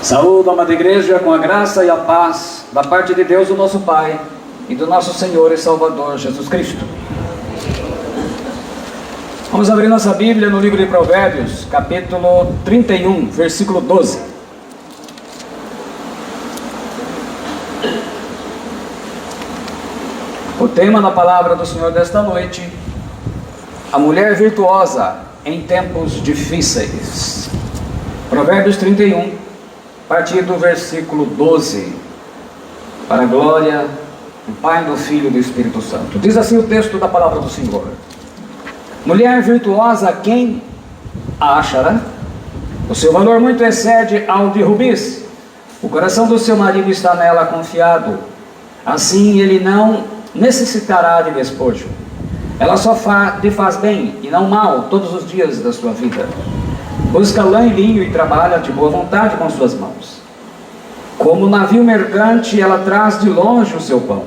Saúdo, amada igreja, com a graça e a paz da parte de Deus, o nosso Pai, e do nosso Senhor e Salvador Jesus Cristo. Vamos abrir nossa Bíblia no livro de Provérbios, capítulo 31, versículo 12. O tema da palavra do Senhor desta noite: a mulher virtuosa em tempos difíceis. Provérbios 31, a partir do versículo 12, para a glória do Pai, do Filho e do Espírito Santo. Diz assim o texto da palavra do Senhor: mulher virtuosa, quem a achará? O seu valor muito excede ao de rubis. O coração do seu marido está nela confiado. Assim ele não necessitará de despojo. Ela só lhe faz bem e não mal todos os dias da sua vida. Busca lã e linho e trabalha de boa vontade com suas mãos. Como navio mercante, ela traz de longe o seu pão.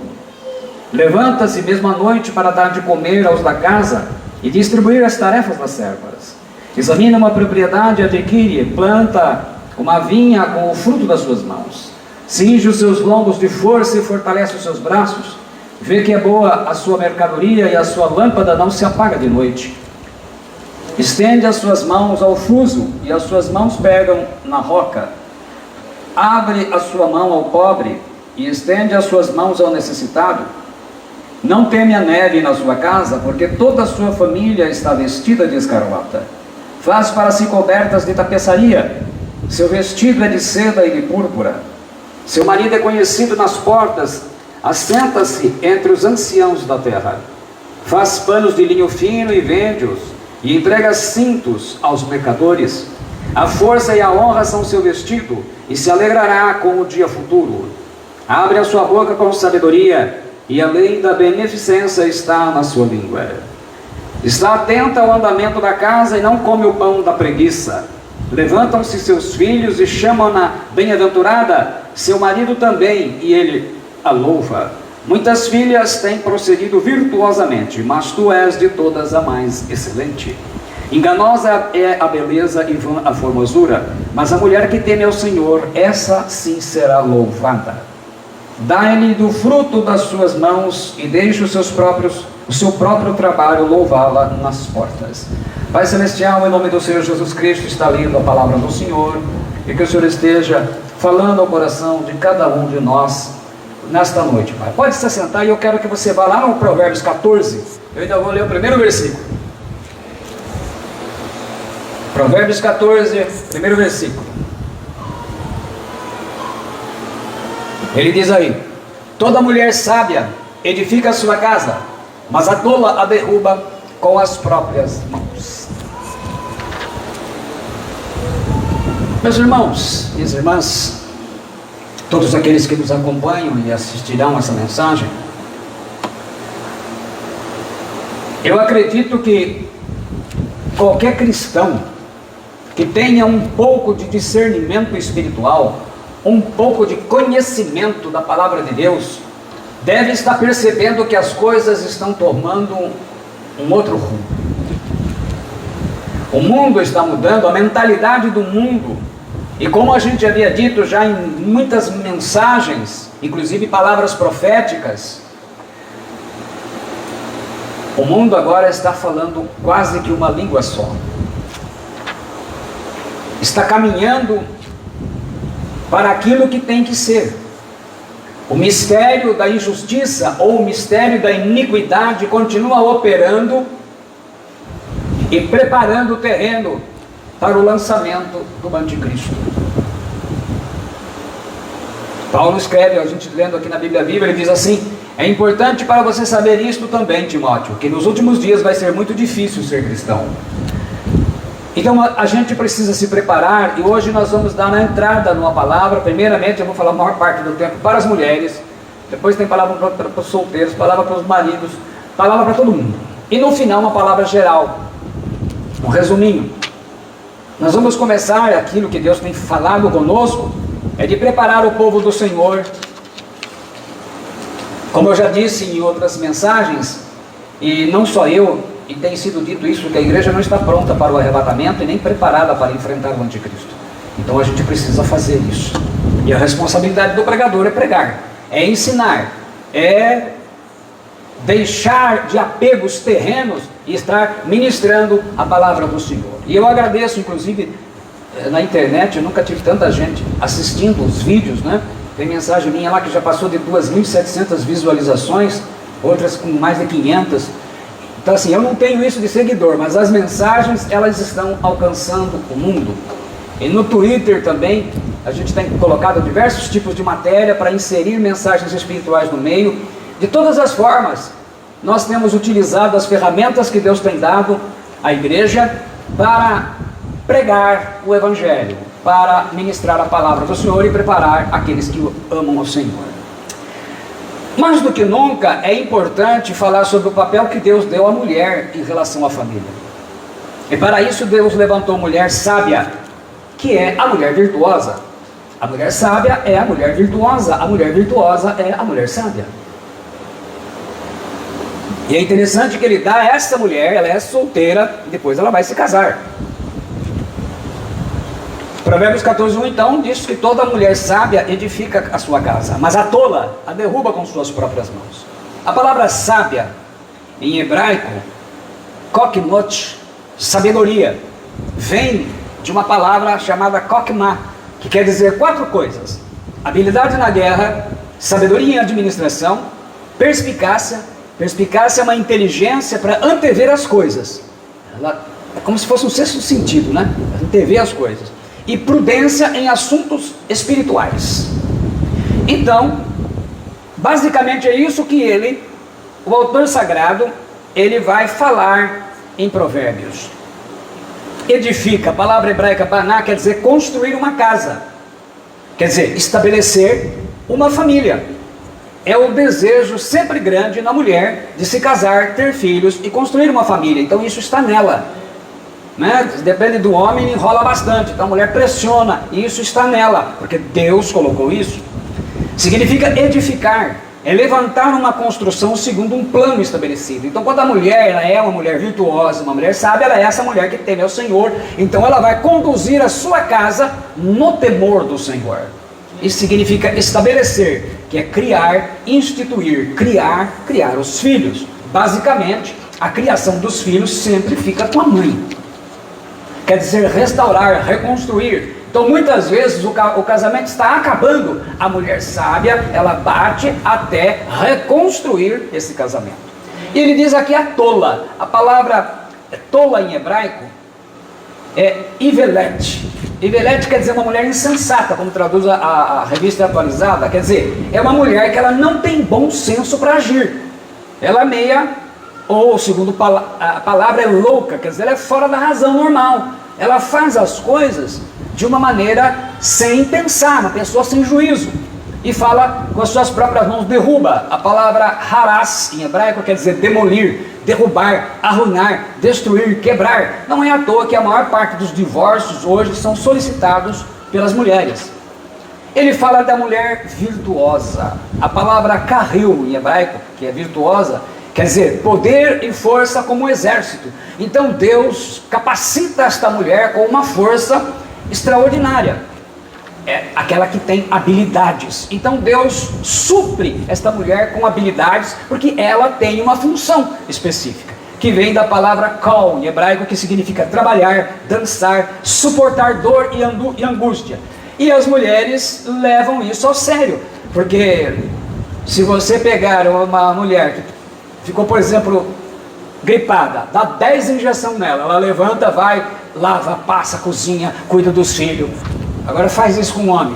Levanta-se mesmo à noite para dar de comer aos da casa e distribuir as tarefas das servas. Examina uma propriedade, adquire, planta uma vinha com o fruto das suas mãos. Cinge os seus lombos de força e fortalece os seus braços. Vê que é boa a sua mercadoria e a sua lâmpada não se apaga de noite. Estende as suas mãos ao fuso e as suas mãos pegam na roca. Abre a sua mão ao pobre e estende as suas mãos ao necessitado. Não teme a neve na sua casa, porque toda a sua família está vestida de escarlata. Faz para si cobertas de tapeçaria. Seu vestido é de seda e de púrpura. Seu marido é conhecido nas portas. Assenta-se entre os anciãos da terra. Faz panos de linho fino e vende-os, e entrega cintos aos mercadores. A força e a honra são seu vestido, e se alegrará com o dia futuro. Abre a sua boca com sabedoria, e a lei da beneficência está na sua língua. Está atenta ao andamento da casa e não come o pão da preguiça. Levantam-se seus filhos e chamam-na bem-aventurada, seu marido também, e ele a louva. Muitas filhas têm procedido virtuosamente, mas tu és de todas a mais excelente. Enganosa é a beleza e vã a formosura, mas a mulher que teme ao Senhor, essa sim será louvada. Dai-lhe do fruto das suas mãos e deixe o seu próprio trabalho louvá-la nas portas. Pai Celestial, em nome do Senhor Jesus Cristo, está lendo a palavra do Senhor, e que o Senhor esteja falando ao coração de cada um de nós nesta noite, Pai. Pode se sentar e eu quero que você vá lá no Provérbios 14. Eu ainda vou ler o primeiro versículo. Provérbios 14, primeiro versículo. Ele diz aí: toda mulher sábia edifica a sua casa, mas a tola a derruba com as próprias mãos. Meus irmãos, minhas irmãs, todos aqueles que nos acompanham e assistirão essa mensagem, eu acredito que qualquer cristão que tenha um pouco de discernimento espiritual, um pouco de conhecimento da palavra de Deus, deve estar percebendo que as coisas estão tomando um outro rumo. O mundo está mudando, a mentalidade do mundo. E como a gente havia dito já em muitas mensagens, inclusive palavras proféticas, o mundo agora está falando quase que uma língua só. Está caminhando para aquilo que tem que ser. O mistério da injustiça ou o mistério da iniquidade continua operando e preparando o terreno para o lançamento do anticristo. Paulo escreve, a gente lendo aqui na Bíblia Viva, ele diz assim: é importante para você saber isto também, Timóteo, que nos últimos dias vai ser muito difícil ser cristão. Então a gente precisa se preparar, e hoje nós vamos dar na entrada numa palavra. Primeiramente eu vou falar a maior parte do tempo para as mulheres, depois tem palavra para os solteiros, palavra para os maridos, palavra para todo mundo, e no final uma palavra geral, um resuminho. Nós vamos começar aquilo que Deus tem falado conosco, é de preparar o povo do Senhor. Como eu já disse em outras mensagens, e não só eu, e tem sido dito isso, que a igreja não está pronta para o arrebatamento e nem preparada para enfrentar o anticristo. Então a gente precisa fazer isso. E a responsabilidade do pregador é pregar, é ensinar, é deixar de apegos terrenos e estar ministrando a palavra do Senhor. E eu agradeço, inclusive, na internet, eu nunca tive tanta gente assistindo os vídeos, né? Tem mensagem minha lá que já passou de 2.700 visualizações, outras com mais de 500. Então assim, eu não tenho isso de seguidor, mas as mensagens, elas estão alcançando o mundo. E no Twitter também, a gente tem colocado diversos tipos de matéria para inserir mensagens espirituais no meio. De todas as formas, nós temos utilizado as ferramentas que Deus tem dado à igreja para pregar o Evangelho, para ministrar a palavra do Senhor e preparar aqueles que amam o Senhor. Mais do que nunca, é importante falar sobre o papel que Deus deu à mulher em relação à família. E para isso Deus levantou mulher sábia, que é a mulher virtuosa. A mulher sábia é a mulher virtuosa, a mulher virtuosa é a mulher sábia. E é interessante que ele dá a essa mulher, ela é solteira, e depois ela vai se casar. Provérbios 14:1 então diz que toda mulher sábia edifica a sua casa, mas a tola a derruba com suas próprias mãos. A palavra sábia, em hebraico, kokmot, sabedoria, vem de uma palavra chamada kokmah, que quer dizer 4 coisas: habilidade na guerra, sabedoria em administração, perspicácia. Perspicácia é uma inteligência para antever as coisas. Ela é como se fosse um sexto sentido, né? Antever as coisas. E prudência em assuntos espirituais. Então, basicamente é isso que o autor sagrado, ele vai falar em Provérbios. Edifica, a palavra hebraica baná quer dizer construir uma casa, quer dizer, estabelecer uma família. É o desejo sempre grande na mulher de se casar, ter filhos e construir uma família. Então isso está nela, né? Depende do homem, enrola bastante, então a mulher pressiona, e isso está nela, porque Deus colocou isso. Significa edificar, é levantar uma construção segundo um plano estabelecido. Então quando a mulher, ela é uma mulher virtuosa, uma mulher sábia, ela é essa mulher que teme ao Senhor, então ela vai conduzir a sua casa no temor do Senhor. Isso significa estabelecer, que é criar, instituir, criar os filhos. Basicamente, a criação dos filhos sempre fica com a mãe. Quer dizer, restaurar, reconstruir. Então muitas vezes o casamento está acabando, a mulher sábia, ela bate até reconstruir esse casamento. E ele diz aqui a tola, a palavra tola em hebraico é ivelet. Ivelet quer dizer uma mulher insensata, como traduz a revista atualizada, quer dizer, é uma mulher que ela não tem bom senso para agir. Ela é meia, ou segundo a palavra, é louca, quer dizer, ela é fora da razão normal. Ela faz as coisas de uma maneira sem pensar, uma pessoa sem juízo. E fala com as suas próprias mãos, derruba. A palavra haras em hebraico quer dizer demolir, derrubar, arruinar, destruir, quebrar. Não é à toa que a maior parte dos divórcios hoje são solicitados pelas mulheres. Ele fala da mulher virtuosa. A palavra carril em hebraico, que é virtuosa, quer dizer poder e força como um exército. Então Deus capacita esta mulher com uma força extraordinária. É aquela que tem habilidades. Então Deus supre esta mulher com habilidades, porque ela tem uma função específica, que vem da palavra kol, em hebraico, que significa trabalhar, dançar, suportar dor e angústia. E as mulheres levam isso ao sério, porque se você pegar uma mulher que ficou, por exemplo, gripada, dá 10 injeções nela, ela levanta, vai, lava, passa, cozinha, cuida dos filhos. Agora faz isso com um homem.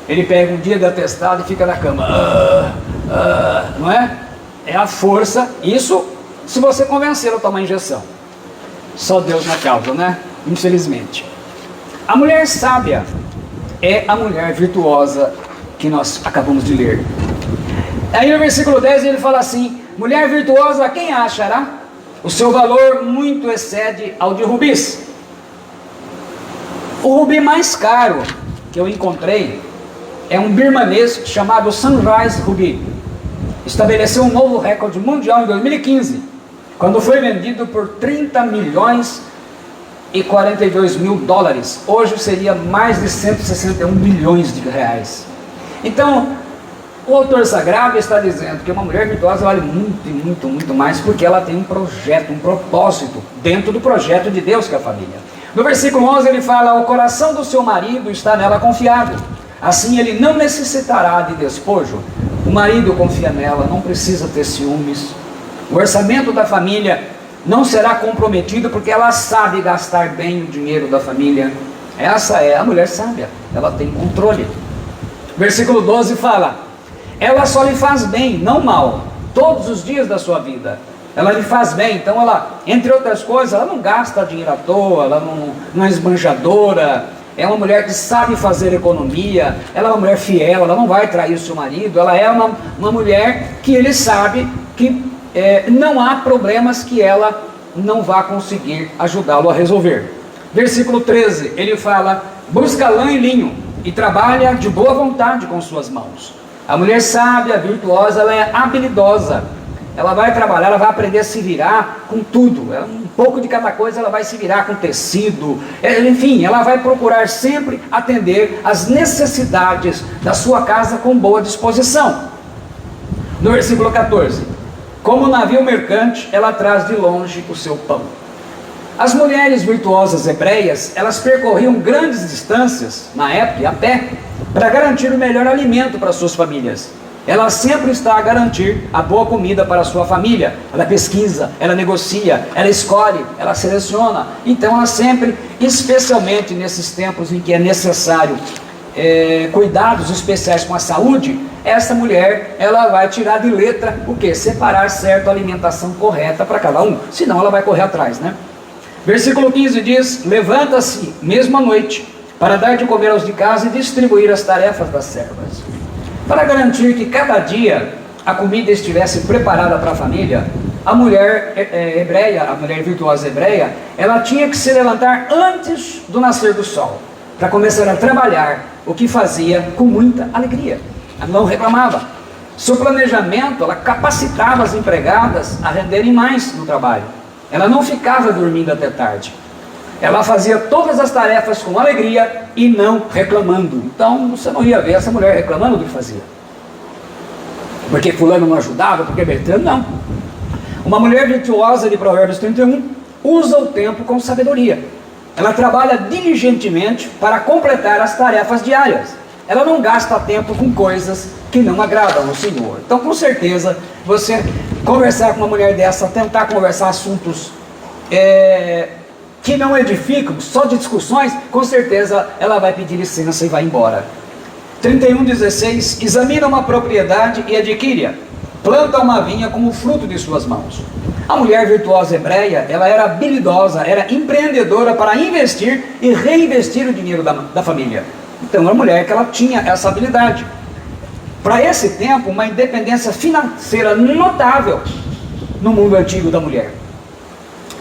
Ele pega um dia de atestado e fica na cama. Não é? É a força. Isso se você convencê-lo a tomar injeção. Só Deus na causa, né? Infelizmente. A mulher sábia é a mulher virtuosa que nós acabamos de ler. Aí no versículo 10 ele fala assim: mulher virtuosa, quem a achará? O seu valor muito excede ao de rubis. O rubi mais caro que eu encontrei é um birmanês chamado Sunrise Ruby. Estabeleceu um novo recorde mundial em 2015, quando foi vendido por 30 milhões $242 mil. Hoje seria mais de 161 milhões de reais. Então, o autor sagrado está dizendo que uma mulher virtuosa vale muito, muito, muito mais, porque ela tem um projeto, um propósito, dentro do projeto de Deus, que é a família. No versículo 11 ele fala: o coração do seu marido está nela confiado, assim ele não necessitará de despojo. O marido confia nela, não precisa ter ciúmes. O orçamento da família não será comprometido, porque ela sabe gastar bem o dinheiro da família. Essa é a mulher sábia, ela tem controle. Versículo 12 fala: ela só lhe faz bem, não mal, todos os dias da sua vida. Ela lhe faz bem, então ela, entre outras coisas, ela não gasta dinheiro à toa, ela não é esbanjadora, é uma mulher que sabe fazer economia, ela é uma mulher fiel, ela não vai trair o seu marido, ela é uma mulher que ele sabe que não há problemas que ela não vá conseguir ajudá-lo a resolver. Versículo 13, ele fala: busca lã e linho, e trabalha de boa vontade com suas mãos. A mulher sábia, virtuosa, ela é habilidosa, ela vai trabalhar, ela vai aprender a se virar com tudo, um pouco de cada coisa ela vai se virar, com tecido, enfim, ela vai procurar sempre atender às necessidades da sua casa com boa disposição. No versículo 14, como navio mercante, ela traz de longe o seu pão. As mulheres virtuosas hebreias, elas percorriam grandes distâncias, na época, a pé, para garantir o melhor alimento para suas famílias. Ela sempre está a garantir a boa comida para a sua família. Ela pesquisa, ela negocia, ela escolhe, ela seleciona. Então ela sempre, especialmente nesses tempos em que é necessário cuidados especiais com a saúde, essa mulher, ela vai tirar de letra o quê? Separar certa alimentação correta para cada um, senão ela vai correr atrás, né? Versículo 15 diz: levanta-se mesmo à noite, para dar de comer aos de casa e distribuir as tarefas das servas. Para garantir que cada dia a comida estivesse preparada para a família, a mulher hebreia, a mulher virtuosa hebreia, ela tinha que se levantar antes do nascer do sol, para começar a trabalhar, o que fazia com muita alegria. Ela não reclamava. Seu planejamento, ela capacitava as empregadas a renderem mais no trabalho. Ela não ficava dormindo até tarde. Ela fazia todas as tarefas com alegria e não reclamando. Então você não ia ver essa mulher reclamando do que fazia, porque fulano não ajudava, porque Bertrano não. Uma mulher virtuosa de Provérbios 31 usa o tempo com sabedoria. Ela trabalha diligentemente para completar as tarefas diárias. Ela não gasta tempo com coisas que não agradam ao Senhor. Então, com certeza, você conversar com uma mulher dessa, tentar conversar assuntos que não edificam, só de discussões, com certeza ela vai pedir licença e vai embora. 31:16, examina uma propriedade e adquire-a, planta uma vinha como fruto de suas mãos. A mulher virtuosa hebreia, ela era habilidosa, era empreendedora para investir e reinvestir o dinheiro da família. Então, era uma mulher que ela tinha essa habilidade. Para esse tempo, uma independência financeira notável no mundo antigo da mulher.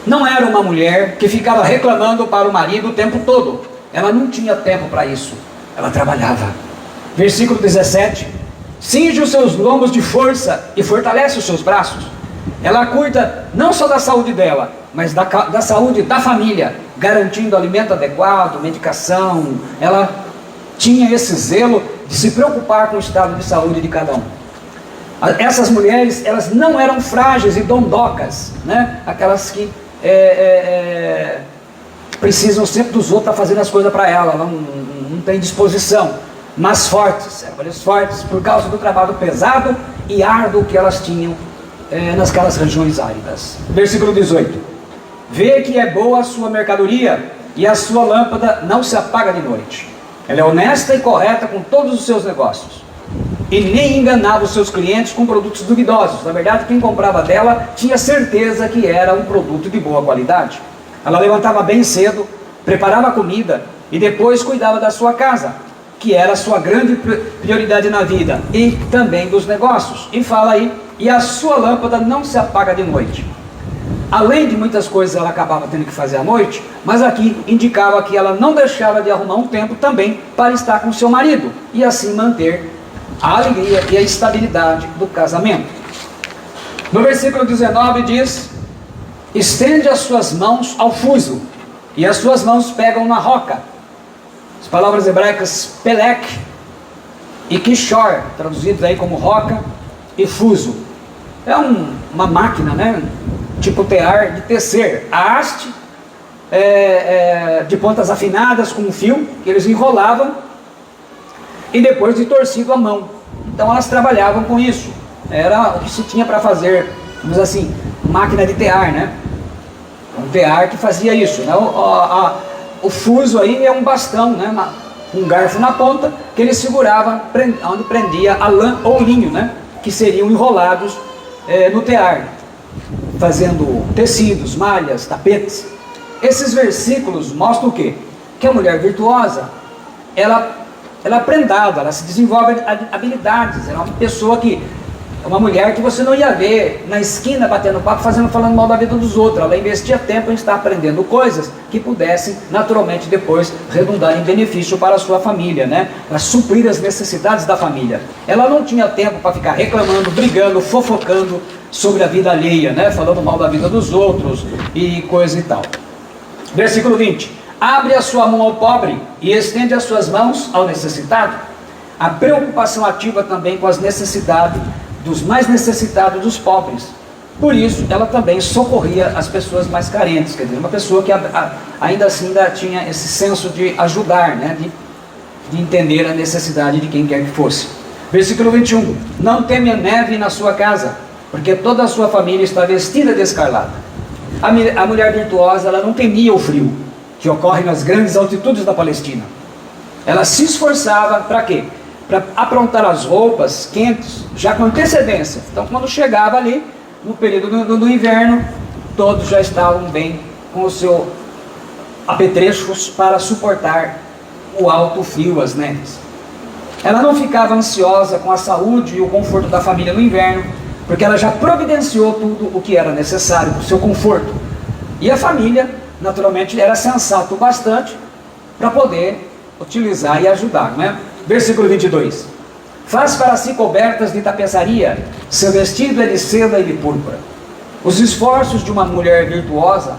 Não era uma mulher que ficava reclamando para o marido o tempo todo. Ela não tinha tempo para isso. Ela trabalhava. Versículo 17. Cinge os seus lombos de força e fortalece os seus braços. Ela cuida não só da saúde dela, mas da saúde da família, garantindo alimento adequado, medicação. Ela tinha esse zelo de se preocupar com o estado de saúde de cada um. Essas mulheres, elas não eram frágeis e dondocas, né? Aquelas que precisam sempre dos outros para fazer as coisas para ela, não tem disposição, mas fortes, eram mulheres fortes por causa do trabalho pesado e árduo que elas tinham nasquelas regiões áridas. Versículo 18: vê que é boa a sua mercadoria e a sua lâmpada não se apaga de noite. Ela é honesta e correta com todos os seus negócios, e nem enganava os seus clientes com produtos duvidosos. Na verdade, quem comprava dela tinha certeza que era um produto de boa qualidade. Ela levantava bem cedo, preparava a comida e depois cuidava da sua casa, que era a sua grande prioridade na vida e também dos negócios. E fala aí: e a sua lâmpada não se apaga de noite. Além de muitas coisas ela acabava tendo que fazer à noite, mas aqui indicava que ela não deixava de arrumar um tempo também para estar com seu marido e assim manter a alegria e a estabilidade do casamento. No versículo 19 diz: estende as suas mãos ao fuso e as suas mãos pegam na roca. As palavras hebraicas pelek e kishor, traduzidos aí como roca e fuso. É uma máquina, né? Tipo tear, de tecer. A haste de pontas afinadas com um fio, que eles enrolavam, e depois de torcido a mão. Então elas trabalhavam com isso. Era o que se tinha para fazer, vamos dizer assim, máquina de tear, né? Um tear que fazia isso, né? O fuso aí é um bastão, né? Um garfo na ponta, que ele segurava onde prendia a lã ou linho, né? Que seriam enrolados no tear, fazendo tecidos, malhas, tapetes. Esses versículos mostram o quê? Que a mulher virtuosa, ela é prendada, ela se desenvolve habilidades, ela é uma pessoa que, uma mulher que você não ia ver na esquina batendo papo, falando mal da vida dos outros. Ela investia tempo em estar aprendendo coisas que pudessem naturalmente depois redundar em benefício para a sua família, né? Para suprir as necessidades da família. Ela não tinha tempo para ficar reclamando, brigando, fofocando sobre a vida alheia, né? Falando mal da vida dos outros e coisa e tal. Versículo 20: abre a sua mão ao pobre e estende as suas mãos ao necessitado. A preocupação ativa também com as necessidades dos mais necessitados, dos pobres. Por isso, ela também socorria as pessoas mais carentes. Quer dizer, uma pessoa que ainda assim tinha esse senso de ajudar, né? de entender a necessidade de quem quer que fosse. Versículo 21: não teme a neve na sua casa, porque toda a sua família está vestida de escarlata. A mulher virtuosa, ela não temia o frio que ocorre nas grandes altitudes da Palestina. Ela se esforçava para quê? Para aprontar as roupas quentes já com antecedência. Então, quando chegava ali no período do inverno, todos já estavam bem com os seus apetrechos para suportar o alto frio, as neves. Ela não ficava ansiosa com a saúde e o conforto da família no inverno, porque ela já providenciou tudo o que era necessário para o seu conforto. E a família, naturalmente, era sensato bastante para poder utilizar e ajudar, né? Versículo 22: faz para si cobertas de tapeçaria, seu vestido é de seda e de púrpura. Os esforços de uma mulher virtuosa,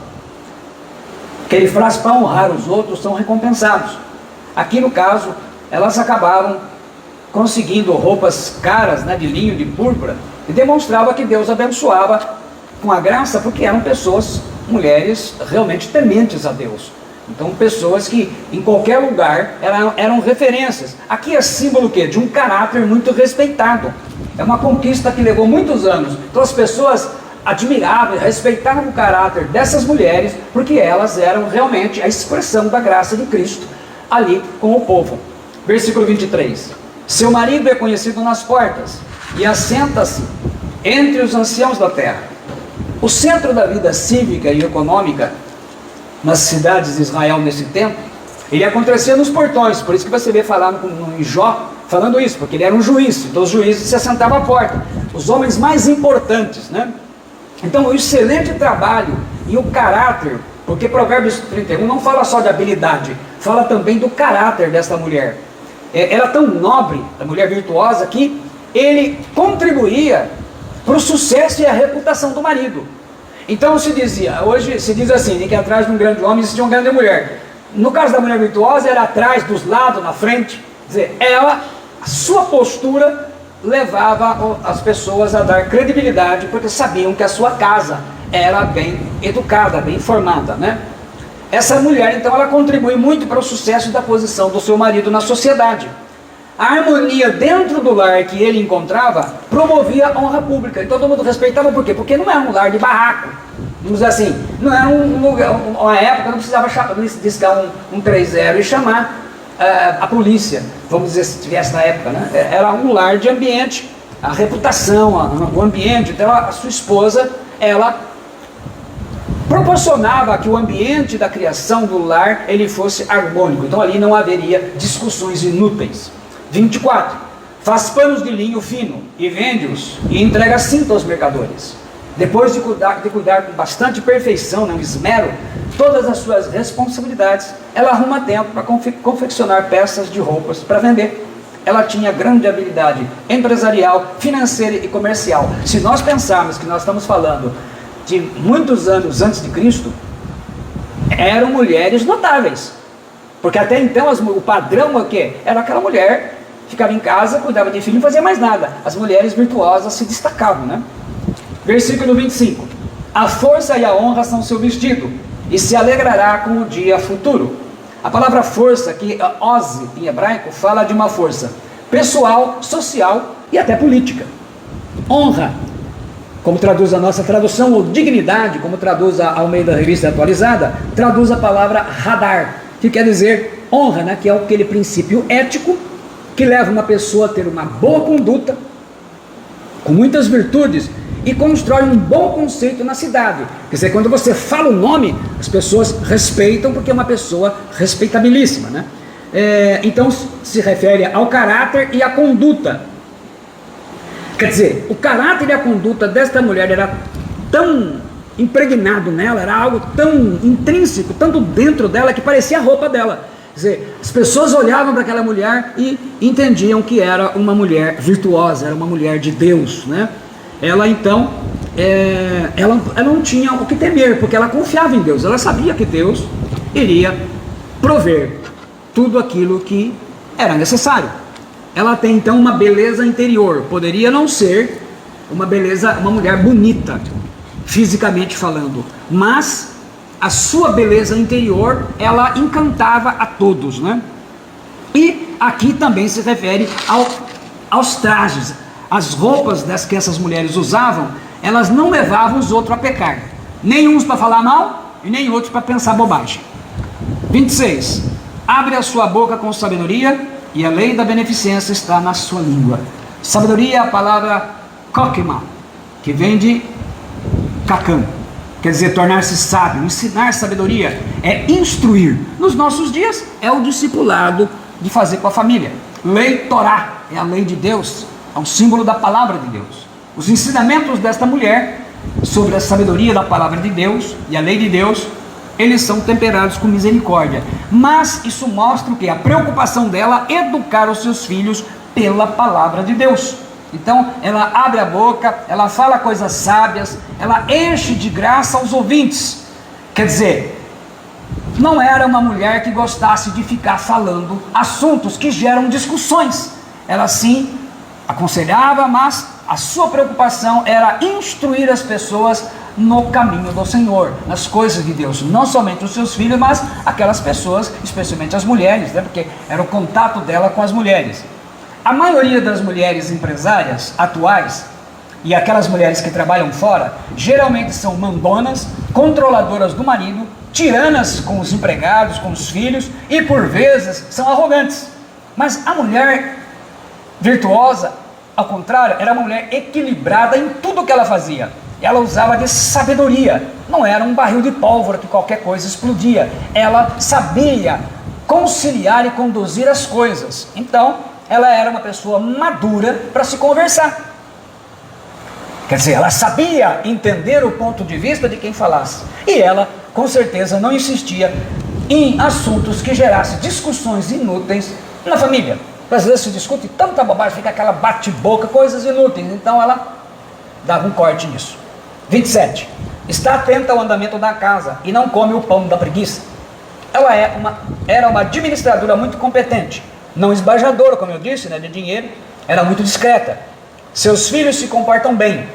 que ele faz para honrar os outros, são recompensados. Aqui no caso, elas acabavam conseguindo roupas caras, né, de linho, de púrpura, e demonstrava que Deus abençoava com a graça, porque eram pessoas, mulheres realmente tementes a Deus. Então, pessoas que em qualquer lugar eram referências. Aqui é símbolo o quê? De um caráter muito respeitado. É uma conquista que levou muitos anos. Então as pessoas admiravam e respeitavam o caráter dessas mulheres, porque elas eram realmente a expressão da graça de Cristo ali com o povo. Versículo 23: seu marido é conhecido nas portas e assenta-se entre os anciãos da terra. O centro da vida cívica e econômica nas cidades de Israel nesse tempo, ele acontecia nos portões. Por isso que você vê falar em Jó, falando isso, porque ele era um juiz, então os juízes se assentavam à porta, os homens mais importantes, né? Então o excelente trabalho e o caráter, porque Provérbios 31 não fala só de habilidade, fala também do caráter desta mulher. Era tão nobre, a mulher virtuosa, que ele contribuía para o sucesso e a reputação do marido. Então se dizia, hoje se diz assim, que atrás de um grande homem existia uma grande mulher. No caso da mulher virtuosa, era atrás, dos lados, na frente. Quer dizer, a sua postura levava as pessoas a dar credibilidade, porque sabiam que a sua casa era bem educada, bem formada, né? Essa mulher, então, ela contribui muito para o sucesso da posição do seu marido na sociedade. A harmonia dentro do lar que ele encontrava promovia a honra pública. E todo mundo respeitava, por quê? Porque não era um lar de barraco. Vamos dizer assim, não era um lugar, uma época, não precisava discar um 30 e chamar a polícia, vamos dizer, se tivesse na época, né? Era um lar de ambiente, a reputação, o ambiente. Então a sua esposa, ela proporcionava que o ambiente da criação do lar ele fosse harmônico. Então ali não haveria discussões inúteis. 24. Faz panos de linho fino e vende-os e entrega cinto aos mercadores. Depois de cuidar com bastante perfeição, né, esmero, todas as suas responsabilidades, ela arruma tempo para confeccionar peças de roupas para vender. Ela tinha grande habilidade empresarial, financeira e comercial. Se nós pensarmos que nós estamos falando de muitos anos antes de Cristo, eram mulheres notáveis, porque até então o padrão é o quê? Era aquela mulher, ficava em casa, cuidava de filho, não fazia mais nada. As mulheres virtuosas se destacavam, né? Versículo 25: a força e a honra são seu vestido, e se alegrará com o dia futuro. A palavra força, que é ose em hebraico, fala de uma força pessoal, social e até política. Honra, como traduz a nossa tradução, ou dignidade, como traduz a Almeida Revista Atualizada, traduz a palavra radar, que quer dizer honra, né? Que é aquele princípio ético que leva uma pessoa a ter uma boa conduta, com muitas virtudes, e constrói um bom conceito na cidade. Quer dizer, quando você fala o nome, as pessoas respeitam, porque é uma pessoa respeitabilíssima, né? Então se refere ao caráter e à conduta. Quer dizer, o caráter e a conduta desta mulher era tão impregnado nela, era algo tão intrínseco, tanto dentro dela, que parecia a roupa dela. Quer dizer, as pessoas olhavam para aquela mulher e entendiam que era uma mulher virtuosa, era uma mulher de Deus, né? Ela então, ela não tinha o que temer, porque ela confiava em Deus, ela sabia que Deus iria prover tudo aquilo que era necessário. Ela tem então uma beleza interior, poderia não ser uma mulher bonita, fisicamente falando, mas a sua beleza interior, ela encantava a todos, né? E aqui também se refere aos trajes. As roupas que essas mulheres usavam, elas não levavam os outros a pecar, nem uns para falar mal e nem outros para pensar bobagem. 26. Abre a sua boca com sabedoria, e a lei da beneficência está na sua língua. Sabedoria é a palavra kokma, que vem de kakam, quer dizer tornar-se sábio. Ensinar sabedoria é instruir. Nos nossos dias é o discipulado de fazer com a família. Lei Torá é a lei de Deus, é um símbolo da palavra de Deus. Os ensinamentos desta mulher sobre a sabedoria da palavra de Deus e a lei de Deus, eles são temperados com misericórdia, mas isso mostra o que? A preocupação dela educar os seus filhos pela palavra de Deus. Então ela abre a boca, ela fala coisas sábias, ela enche de graça aos ouvintes. Quer dizer, não era uma mulher que gostasse de ficar falando assuntos que geram discussões. Ela sim aconselhava, mas a sua preocupação era instruir as pessoas no caminho do Senhor, nas coisas de Deus, não somente os seus filhos, mas aquelas pessoas, especialmente as mulheres, né? Porque era o contato dela com as mulheres. A maioria das mulheres empresárias atuais, e aquelas mulheres que trabalham fora, geralmente são mandonas, controladoras do marido, tiranas com os empregados, com os filhos, e por vezes são arrogantes. Mas a mulher virtuosa, ao contrário, era uma mulher equilibrada em tudo que ela fazia. Ela usava de sabedoria, não era um barril de pólvora que qualquer coisa explodia. Ela sabia conciliar e conduzir as coisas. Então, ela era uma pessoa madura para se conversar. Quer dizer, ela sabia entender o ponto de vista de quem falasse. E ela, com certeza, não insistia em assuntos que gerassem discussões inúteis na família. Às vezes se discute tanta bobagem, fica aquela bate-boca, coisas inúteis. Então ela dava um corte nisso. 27. Está atenta ao andamento da casa e não come o pão da preguiça. Ela era uma administradora muito competente, não esbajadora, como eu disse, né, de dinheiro. Era muito discreta. Seus filhos se comportam bem.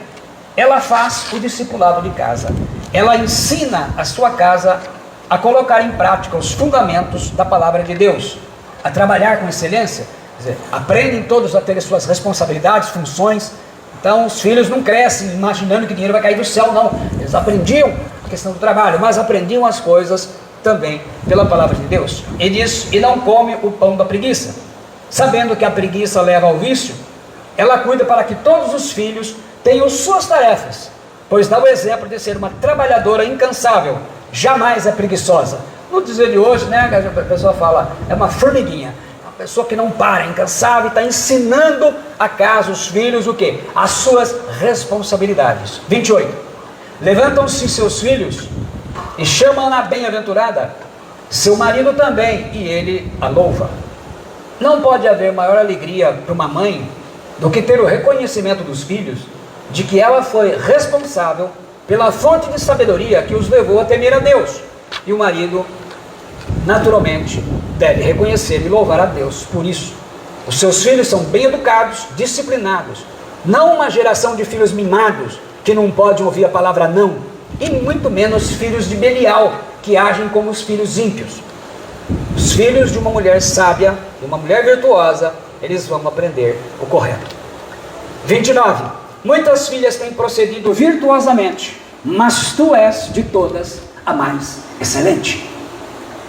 Ela faz o discipulado de casa. Ela ensina a sua casa a colocar em prática os fundamentos da palavra de Deus, a trabalhar com excelência. Quer dizer, aprendem todos a ter as suas responsabilidades, funções. Então os filhos não crescem imaginando que dinheiro vai cair do céu, não. Eles aprendiam a questão do trabalho, mas aprendiam as coisas também pela palavra de Deus. E diz, e não come o pão da preguiça. Sabendo que a preguiça leva ao vício, ela cuida para que todos os filhos tenham suas tarefas, pois dá o exemplo de ser uma trabalhadora incansável, jamais é preguiçosa. No dizer de hoje, né, a pessoa fala, é uma formiguinha, uma pessoa que não para, incansável, e está ensinando a casa, os filhos, o quê? As suas responsabilidades. 28. Levantam-se seus filhos e chamam-na bem-aventurada, seu marido também, e ele a louva. Não pode haver maior alegria para uma mãe do que ter o reconhecimento dos filhos de que ela foi responsável pela fonte de sabedoria que os levou a temer a Deus. E o marido, naturalmente, deve reconhecer e louvar a Deus por isso. Os seus filhos são bem educados, disciplinados. Não uma geração de filhos mimados, que não podem ouvir a palavra não. E muito menos filhos de Belial, que agem como os filhos ímpios. Os filhos de uma mulher sábia, de uma mulher virtuosa, eles vão aprender o correto. 29. Muitas filhas têm procedido virtuosamente, mas tu és de todas a mais excelente.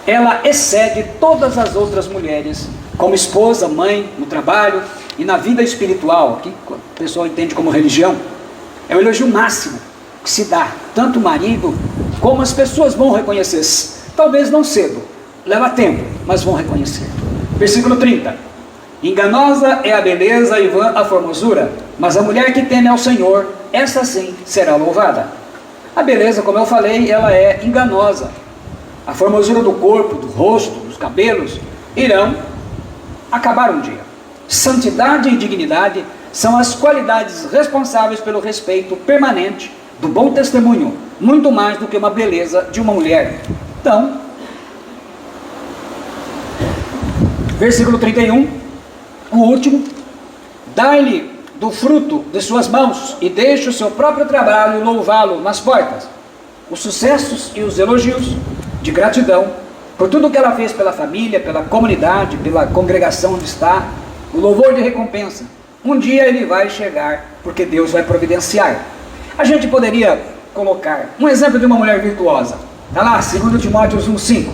Ela excede todas as outras mulheres, como esposa, mãe, no trabalho e na vida espiritual, que o pessoal entende como religião. É o elogio máximo que se dá, tanto o marido como as pessoas vão reconhecer, talvez não cedo, leva tempo, mas vão reconhecer. Versículo 30. Enganosa é a beleza e vã a formosura, mas a mulher que teme ao Senhor, essa sim será louvada. A beleza, como eu falei, ela é enganosa. A formosura do corpo, do rosto, dos cabelos, irão acabar um dia. Santidade e dignidade são as qualidades responsáveis pelo respeito permanente do bom testemunho, muito mais do que uma beleza de uma mulher. Então, versículo 31, o último: dai-lhe do fruto de suas mãos e deixe o seu próprio trabalho louvá-lo nas portas. Os sucessos e os elogios de gratidão por tudo que ela fez pela família, pela comunidade, pela congregação onde está, o louvor de recompensa. Um dia ele vai chegar, porque Deus vai providenciar. A gente poderia colocar um exemplo de uma mulher virtuosa. Está lá, 2 Timóteo 1,5.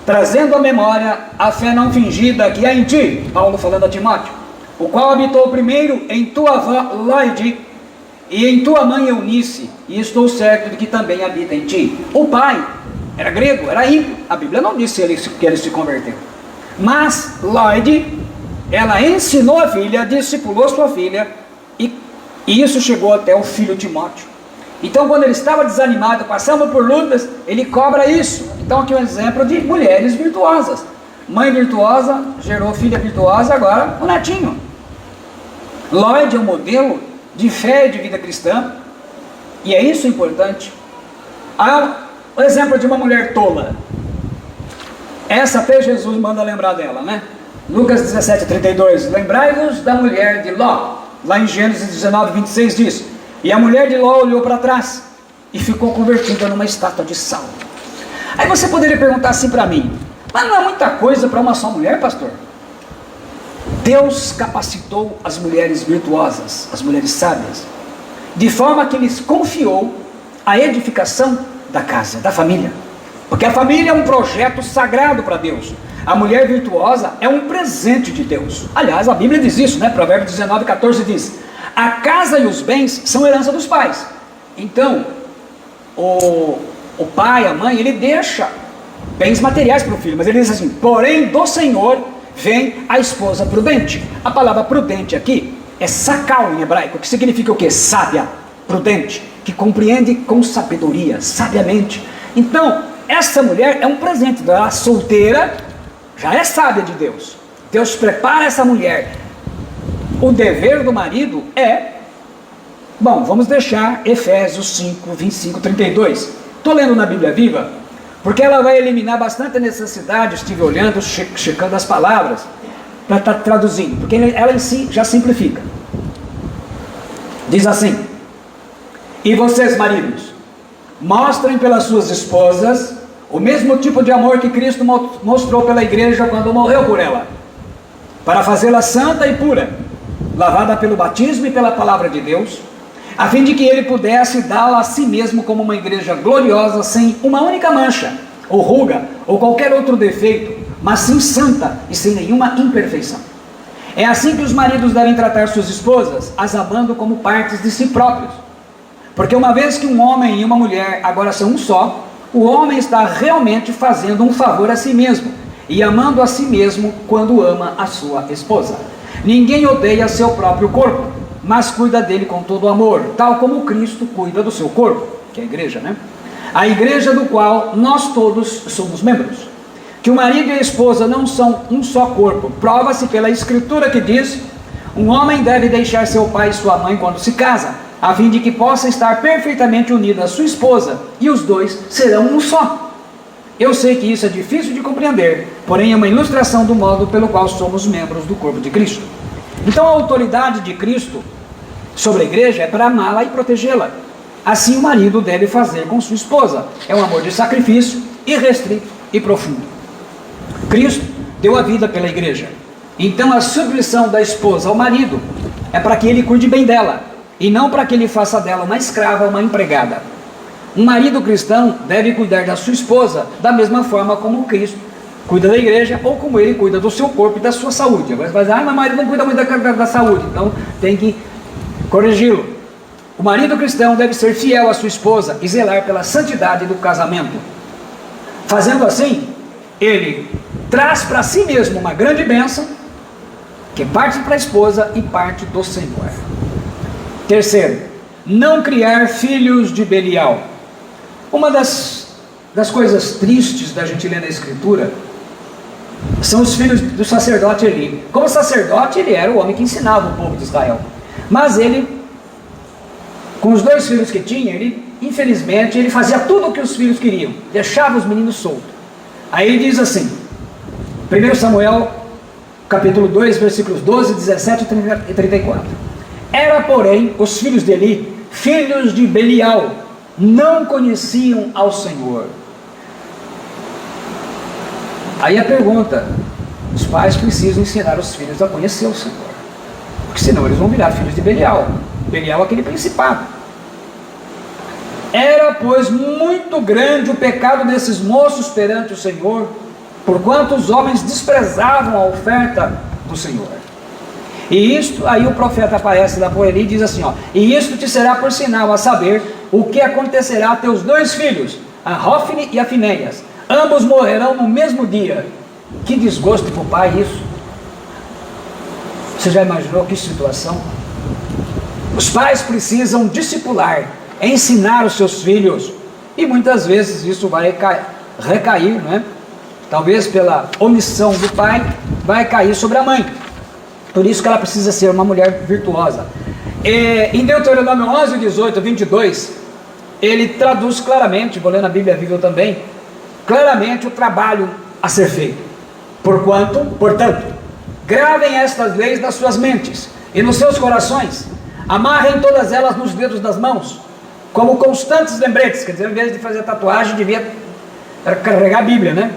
Trazendo à memória a fé não fingida que há em ti, Paulo falando a Timóteo, o qual habitou primeiro em tua avó Loide e em tua mãe Eunice, e estou certo de que também habita em ti. O pai era grego, era ímpio. A Bíblia não disse que ele se converteu. Mas Loide, ela ensinou a filha, discipulou sua filha, e isso chegou até o filho Timóteo. Então, quando ele estava desanimado, passando por lutas, ele cobra isso. Então, aqui é um exemplo de mulheres virtuosas. Mãe virtuosa gerou filha virtuosa, agora o netinho. Loide é um modelo de fé e de vida cristã, e é isso importante. Há o exemplo de uma mulher tola. Essa até Jesus manda lembrar dela, né? Lucas 17:32, lembrai-vos da mulher de Ló. Lá em Gênesis 19:26 diz: e a mulher de Ló olhou para trás e ficou convertida numa estátua de sal. Aí você poderia perguntar assim para mim: mas não é muita coisa para uma só mulher, pastor? Deus capacitou as mulheres virtuosas, as mulheres sábias, de forma que lhes confiou a edificação da casa, da família. Porque a família é um projeto sagrado para Deus. A mulher virtuosa é um presente de Deus. Aliás, a Bíblia diz isso, né? Provérbios 19:14 diz: a casa e os bens são herança dos pais. Então, o pai, a mãe, ele deixa bens materiais para o filho, mas ele diz assim: porém do Senhor vem a esposa prudente. A palavra prudente aqui é sakal em hebraico, que significa o quê? Sábia, prudente, que compreende com sabedoria, sabiamente. Então, essa mulher é um presente. Ela solteira, já é sábia de Deus. Deus prepara essa mulher. O dever do marido é, bom, vamos deixar Efésios 5, 25, 32. Estou lendo na Bíblia Viva, porque ela vai eliminar bastante necessidade. Estive olhando, checando as palavras, para estar traduzindo, porque ela em si já simplifica. Diz assim: e vocês, maridos, mostrem pelas suas esposas o mesmo tipo de amor que Cristo mostrou pela igreja quando morreu por ela, para fazê-la santa e pura, lavada pelo batismo e pela palavra de Deus, a fim de que ele pudesse dá-la a si mesmo como uma igreja gloriosa, sem uma única mancha, ou ruga, ou qualquer outro defeito, mas sim santa e sem nenhuma imperfeição. É assim que os maridos devem tratar suas esposas, as amando como partes de si próprios. Porque uma vez que um homem e uma mulher agora são um só, o homem está realmente fazendo um favor a si mesmo, e amando a si mesmo quando ama a sua esposa. Ninguém odeia seu próprio corpo, mas cuida dele com todo amor, tal como Cristo cuida do seu corpo, que é a igreja, né? A igreja do qual nós todos somos membros. Que o marido e a esposa não são um só corpo, prova-se pela escritura que diz: um homem deve deixar seu pai e sua mãe quando se casa, a fim de que possa estar perfeitamente unido à sua esposa, e os dois serão um só. Eu sei que isso é difícil de compreender, porém é uma ilustração do modo pelo qual somos membros do corpo de Cristo. Então a autoridade de Cristo sobre a igreja é para amá-la e protegê-la. Assim o marido deve fazer com sua esposa. É um amor de sacrifício, irrestrito e profundo. Cristo deu a vida pela igreja. Então a submissão da esposa ao marido é para que ele cuide bem dela, e não para que ele faça dela uma escrava ou uma empregada. Um marido cristão deve cuidar da sua esposa da mesma forma como Cristo cuida da igreja, ou como ele cuida do seu corpo e da sua saúde. Agora você vai dizer, meu marido não cuida muito da saúde, então tem que corrigi-lo. O marido cristão deve ser fiel à sua esposa e zelar pela santidade do casamento. Fazendo assim, ele traz para si mesmo uma grande bênção, que parte para a esposa e parte do Senhor. Terceiro, não criar filhos de Belial. Uma das coisas tristes da gente ler na Escritura são os filhos do sacerdote Eli. Como sacerdote, ele era o homem que ensinava o povo de Israel. Mas ele, com os 2 filhos que tinha, infelizmente, ele fazia tudo o que os filhos queriam, deixava os meninos soltos. Aí ele diz assim, 1 Samuel, capítulo 2, versículos 12, 17 e 34. Era, porém, os filhos de Eli, filhos de Belial, não conheciam ao Senhor. Aí a pergunta, os pais precisam ensinar os filhos a conhecer o Senhor, porque senão eles vão virar filhos de Belial. Belial é aquele principado. Era, pois, muito grande o pecado desses moços perante o Senhor, porquanto os homens desprezavam a oferta do Senhor. E isto, aí o profeta aparece lá por ele e diz assim, e isto te será por sinal, a saber, o que acontecerá a teus 2 filhos, a Hófni e a Finéias. Ambos morrerão no mesmo dia. Que desgosto para o pai isso. Você já imaginou que situação? Os pais precisam discipular, ensinar os seus filhos, e muitas vezes isso vai recair, né? Talvez pela omissão do pai, vai cair sobre a mãe. Por isso que ela precisa ser uma mulher virtuosa. Em Deuteronômio 11, 18, 22, ele traduz claramente, vou ler na Bíblia Viva também, claramente o trabalho a ser feito. Portanto, gravem estas leis nas suas mentes e nos seus corações, amarrem todas elas nos dedos das mãos, como constantes lembretes. Quer dizer, em vez de fazer tatuagem, devia carregar a Bíblia, né?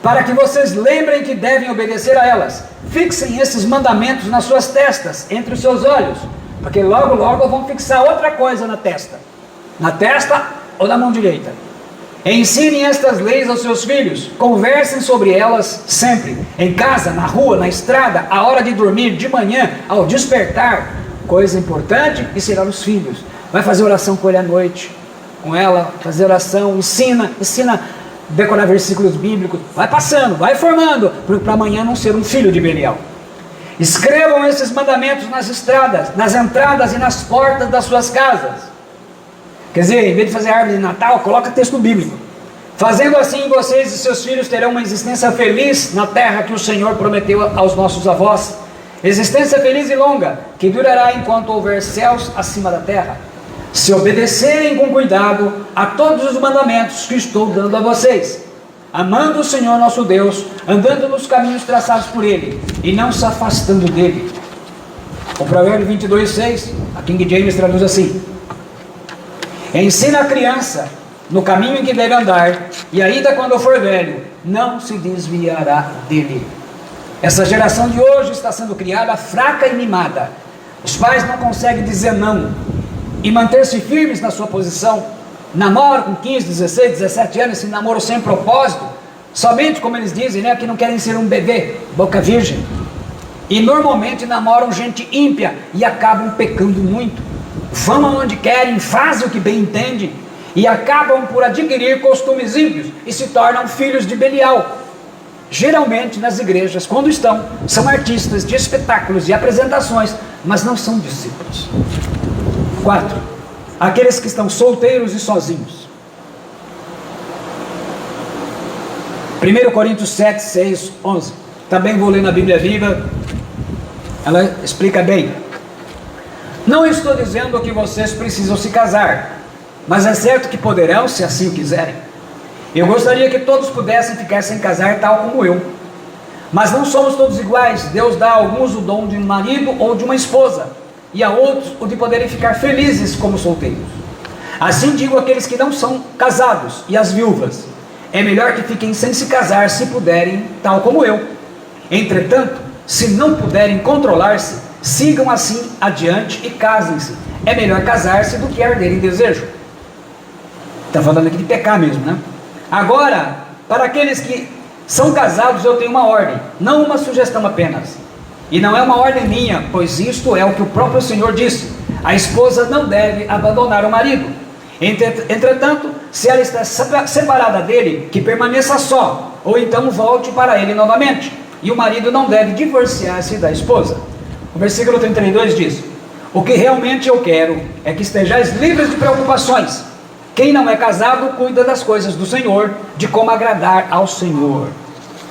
Para que vocês lembrem que devem obedecer a elas. Fixem esses mandamentos nas suas testas, entre os seus olhos, porque logo vão fixar outra coisa na testa ou na mão direita. Ensinem estas leis aos seus filhos, conversem sobre elas sempre, em casa, na rua, na estrada, à hora de dormir, de manhã, ao despertar. Coisa importante, ensinar os filhos. Vai fazer oração com ele à noite, com ela, fazer oração, ensina decorar versículos bíblicos, vai passando, vai formando, para amanhã não ser um filho de Belial. Escrevam esses mandamentos nas estradas, nas entradas e nas portas das suas casas. Quer dizer, em vez de fazer árvore de Natal, coloca texto bíblico. Fazendo assim, vocês e seus filhos terão uma existência feliz na terra que o Senhor prometeu aos nossos avós. Existência feliz e longa, que durará enquanto houver céus acima da terra. Se obedecerem com cuidado a todos os mandamentos que estou dando a vocês, amando o Senhor nosso Deus, andando nos caminhos traçados por Ele, e não se afastando dEle. O provérbio 22:6, a King James traduz assim: ensina a criança no caminho em que deve andar, e ainda quando for velho, não se desviará dele. Essa geração de hoje está sendo criada fraca e mimada. Os pais não conseguem dizer não e manter-se firmes na sua posição. Namoram com 15, 16, 17 anos, esse namoro sem propósito, somente, como eles dizem, né, que não querem ser um bebê, boca virgem. E normalmente namoram gente ímpia e acabam pecando muito. Vão aonde querem, fazem o que bem entendem e acabam por adquirir costumes ímpios e se tornam filhos de Belial. Geralmente nas igrejas, quando estão, são artistas de espetáculos e apresentações, mas não são discípulos. 4. Aqueles que estão solteiros e sozinhos. 1 Coríntios 7, 6, 11. Também vou ler na Bíblia Viva. Ela explica bem. Não estou dizendo que vocês precisam se casar, mas é certo que poderão, se assim quiserem. Eu gostaria que todos pudessem ficar sem casar tal como eu. Mas não somos todos iguais. Deus dá a alguns o dom de um marido ou de uma esposa, e a outros o de poderem ficar felizes como solteiros. Assim digo àqueles que não são casados e às viúvas: é melhor que fiquem sem se casar, se puderem, tal como eu. Entretanto, se não puderem controlar-se, sigam assim adiante e casem-se. É melhor casar-se do que arder em desejo. Está falando aqui de pecar mesmo, né? Agora, para aqueles que são casados, eu tenho uma ordem, não uma sugestão apenas. E não é uma ordem minha, pois isto é o que o próprio Senhor disse: a esposa não deve abandonar o marido. Entretanto, se ela está separada dele, que permaneça só, ou então volte para ele novamente. E o marido não deve divorciar-se da esposa. O versículo 32 diz: o que realmente eu quero é que estejais livres de preocupações. Quem não é casado cuida das coisas do Senhor, de como agradar ao Senhor.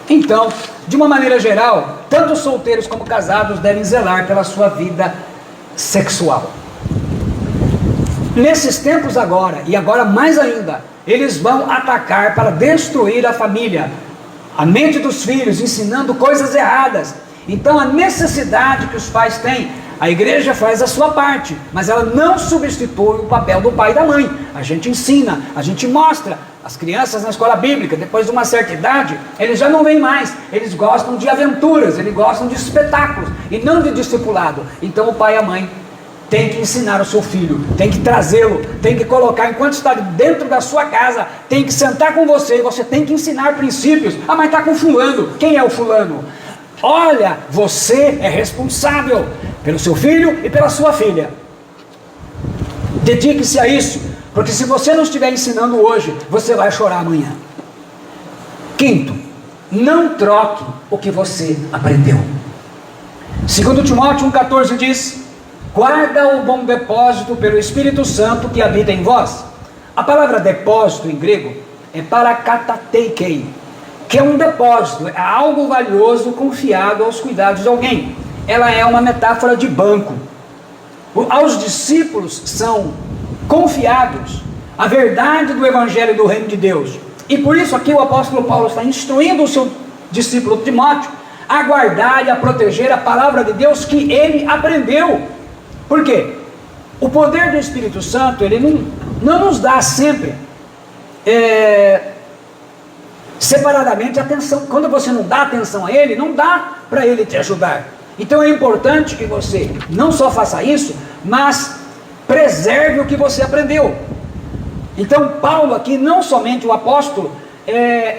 Então, de uma maneira geral, tanto solteiros como casados devem zelar pela sua vida sexual. Nesses tempos agora, e agora mais ainda, eles vão atacar para destruir a família, a mente dos filhos, ensinando coisas erradas. Então a necessidade que os pais têm, a igreja faz a sua parte, mas ela não substitui o papel do pai e da mãe. A gente ensina, a gente mostra. As crianças na escola bíblica, depois de uma certa idade, eles já não vêm mais, eles gostam de aventuras, eles gostam de espetáculos, e não de discipulado. Então o pai e a mãe tem que ensinar o seu filho, tem que trazê-lo, tem que colocar, enquanto está dentro da sua casa, tem que sentar com você, e você tem que ensinar princípios. Ah, mas está com fulano. Quem é o fulano? Olha, você é responsável pelo seu filho e pela sua filha. Dedique-se a isso, porque se você não estiver ensinando hoje, você vai chorar amanhã. Quinto, não troque o que você aprendeu. 2 Timóteo 1,14 diz: guarda o bom depósito pelo Espírito Santo que habita em vós. A palavra depósito em grego é parakatateikai, que é um depósito, é algo valioso confiado aos cuidados de alguém. Ela é uma metáfora de banco. Aos discípulos são confiados a verdade do Evangelho do Reino de Deus. E por isso aqui o apóstolo Paulo está instruindo o seu discípulo Timóteo a guardar e a proteger a palavra de Deus que ele aprendeu. Por quê? O poder do Espírito Santo, ele não nos dá sempre separadamente atenção. Quando você não dá atenção a ele, não dá para ele te ajudar. Então é importante que você não só faça isso, mas preserve o que você aprendeu. Então Paulo aqui, não somente o apóstolo,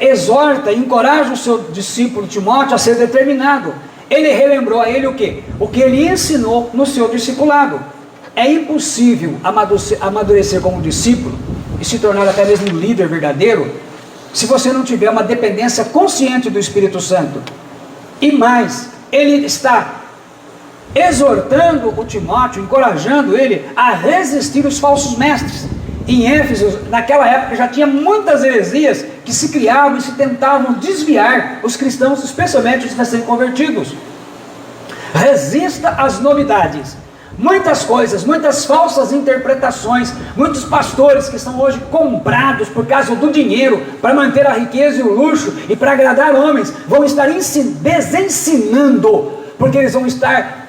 exorta e encoraja o seu discípulo Timóteo a ser determinado. Ele relembrou a ele o quê? O que ele ensinou no seu discipulado. É impossível amadurecer como discípulo e se tornar até mesmo um líder verdadeiro, se você não tiver uma dependência consciente do Espírito Santo. E mais, ele está exortando o Timóteo, encorajando ele a resistir os falsos mestres. Em Éfeso, naquela época, já tinha muitas heresias que se criavam e se tentavam desviar os cristãos, especialmente os recém-convertidos. Resista às novidades. Muitas coisas, muitas falsas interpretações, muitos pastores que são hoje comprados por causa do dinheiro, para manter a riqueza e o luxo e para agradar homens, vão estar desensinando, porque eles vão estar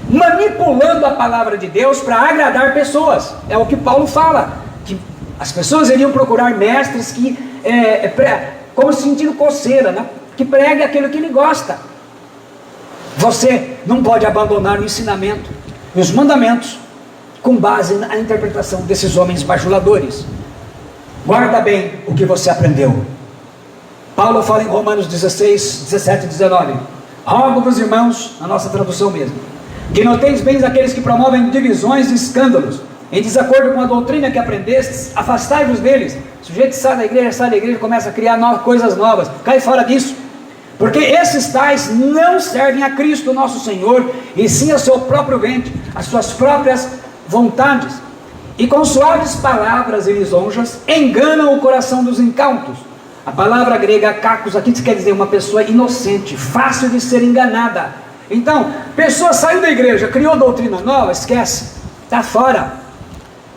manipulando a palavra de Deus para agradar pessoas. É o que Paulo fala, que as pessoas iriam procurar mestres que, como sentindo coceira, né? Que pregue aquilo que ele gosta. Você não pode abandonar o ensinamento e os mandamentos com base na interpretação desses homens bajuladores. Guarda bem o que você aprendeu. Paulo fala em Romanos 16, 17 e 19: rogo-vos, irmãos, na nossa tradução mesmo, que noteis bem aqueles que promovem divisões e escândalos, em desacordo com a doutrina que aprendestes, afastai-vos deles. O sujeito sai da igreja, começa a criar coisas novas, cai fora disso. Porque esses tais não servem a Cristo nosso Senhor, e sim ao seu próprio ventre, às suas próprias vontades, e com suaves palavras e lisonjas enganam o coração dos incautos. A palavra grega kakos aqui quer dizer uma pessoa inocente, fácil de ser enganada. Então, pessoa saiu da igreja, criou doutrina nova, esquece, está fora.